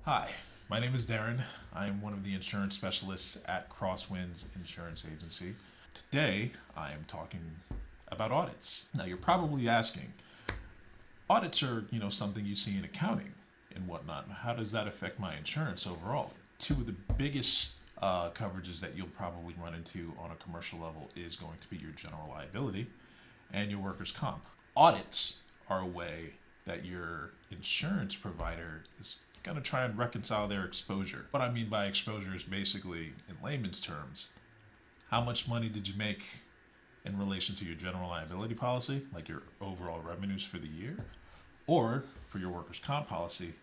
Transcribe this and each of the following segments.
Hi, my name is Darren. I am one of the insurance specialists at Crosswinds Insurance Agency. Today, I am talking about audits. Now, you're probably asking, audits are, something you see in accounting and whatnot. How does that affect my insurance overall? Two of the biggest coverages that you'll probably run into on a commercial level is going to be your general liability and your workers' comp. Audits are a way that your insurance provider is going to try and reconcile their exposure. What I mean by exposure is basically, in layman's terms, how much money did you make in relation to your general liability policy, like your overall revenues for the year, or for your workers' comp policy,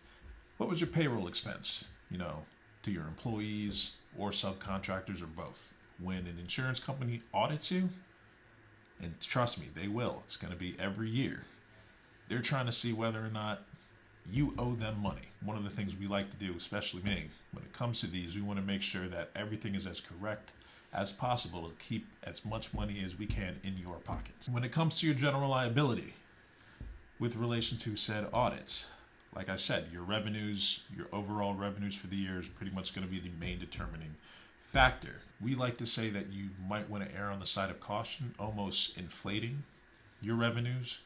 what was your payroll expense, to your employees or subcontractors or both. When an insurance company audits you, and trust me, they will, it's going to be every year, they're trying to see whether or not you owe them money. One of the things we like to do, especially me, when it comes to these, we want to make sure that everything is as correct as possible to keep as much money as we can in your pockets. When it comes to your general liability, with relation to said audits, like I said, your revenues, your overall revenues for the year is pretty much going to be the main determining factor. We like to say that you might want to err on the side of caution, almost inflating your revenues,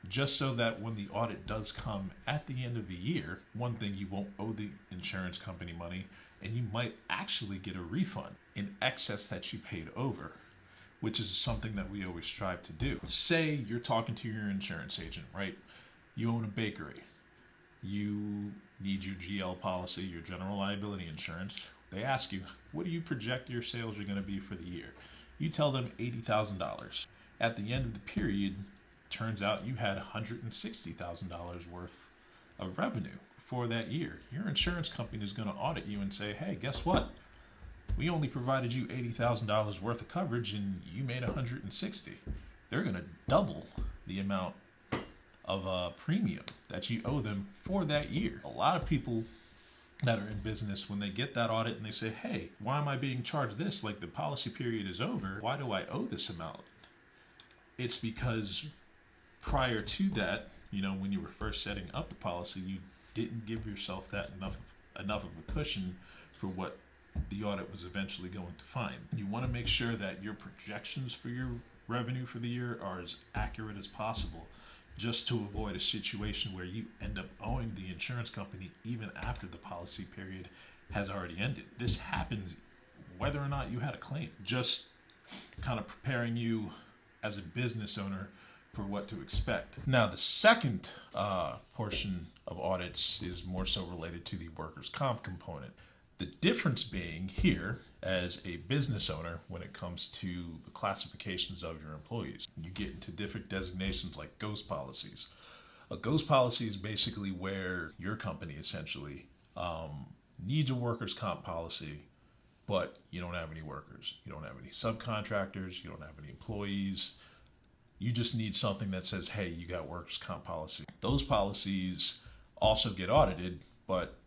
just so that when the audit does come at the end of the year, one thing, you won't owe the insurance company money, and you might actually get a refund in excess that you paid over, which is something that we always strive to do. Say you're talking to your insurance agent, right? You own a bakery. You need your GL policy, your general liability insurance. They ask you, what do you project your sales are going to be for the year? You tell them $80,000. At the end of the period, turns out you had $160,000 worth of revenue for that year. Your insurance company is going to audit you and say, hey, guess what? We only provided you $80,000 worth of coverage and you made $160,000. They're going to double the amount of premium that you owe them for that year. A lot of people that are in business, when they get that audit and they say, hey, why am I being charged this? Like, the policy period is over. Why do I owe this amount? It's because prior to that, when you were first setting up the policy, you didn't give yourself that enough of a cushion for what the audit was eventually going to find. You want to make sure that your projections for your revenue for the year are as accurate as possible, just to avoid a situation where you end up owing the insurance company even after the policy period has already ended. This happens whether or not you had a claim. Just kind of preparing you as a business owner for what to expect. Now, the second portion of audits is more so related to the workers' comp component. The difference being here, as a business owner, when it comes to the classifications of your employees, you get into different designations like ghost policies. A ghost policy is basically where your company essentially needs a workers' comp policy, but you don't have any workers. You don't have any subcontractors. You don't have any employees. You just need something that says, hey, you got workers' comp policy. Those policies also get audited, but,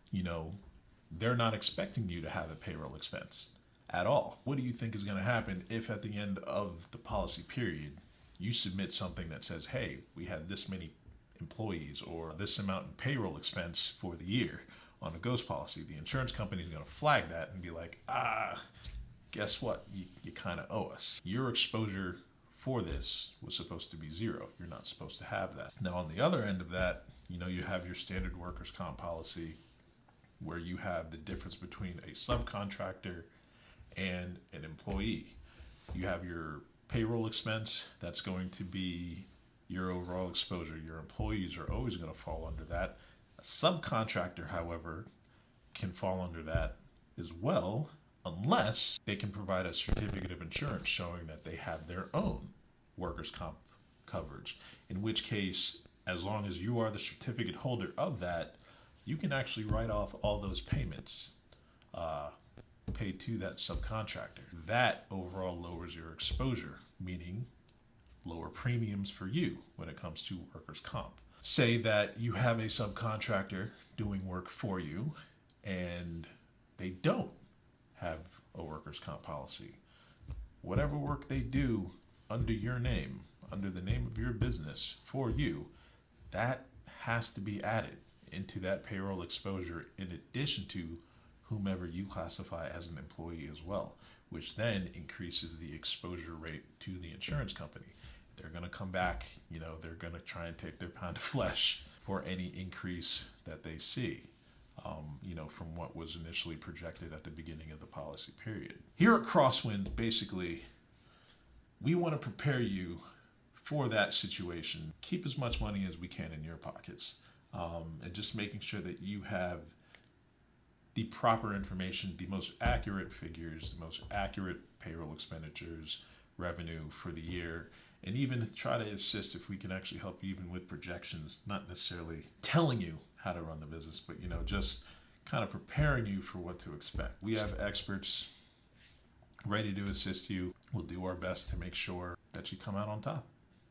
they're not expecting you to have a payroll expense at all. What do you think is going to happen if at the end of the policy period, you submit something that says, hey, we had this many employees or this amount in payroll expense for the year on a ghost policy? The insurance company is going to flag that and be like, guess what? You kind of owe us. Your exposure for this was supposed to be zero. You're not supposed to have that. Now, on the other end of that, you have your standard workers' comp policy where you have the difference between a subcontractor and an employee. You have your payroll expense. That's going to be your overall exposure. Your employees are always going to fall under that. A subcontractor, however, can fall under that as well, unless they can provide a certificate of insurance showing that they have their own workers' comp coverage, in which case, as long as you are the certificate holder of that, you can actually write off all those payments paid to that subcontractor. That overall lowers your exposure, meaning lower premiums for you when it comes to workers' comp. Say that you have a subcontractor doing work for you and they don't have a workers' comp policy. Whatever work they do under your name, under the name of your business for you, that has to be added into that payroll exposure in addition to whomever you classify as an employee as well, which then increases the exposure rate to the insurance company. They're going to come back, they're going to try and take their pound of flesh for any increase that they see, from what was initially projected at the beginning of the policy period. Here at Crosswind, basically, we want to prepare you for that situation. Keep as much money as we can in your pockets, and just making sure that you have the proper information, the most accurate figures, the most accurate payroll expenditures, revenue for the year, and even try to assist if we can actually help you even with projections, not necessarily telling you how to run the business, but just kind of preparing you for what to expect. We have experts ready to assist you. We'll do our best to make sure that you come out on top.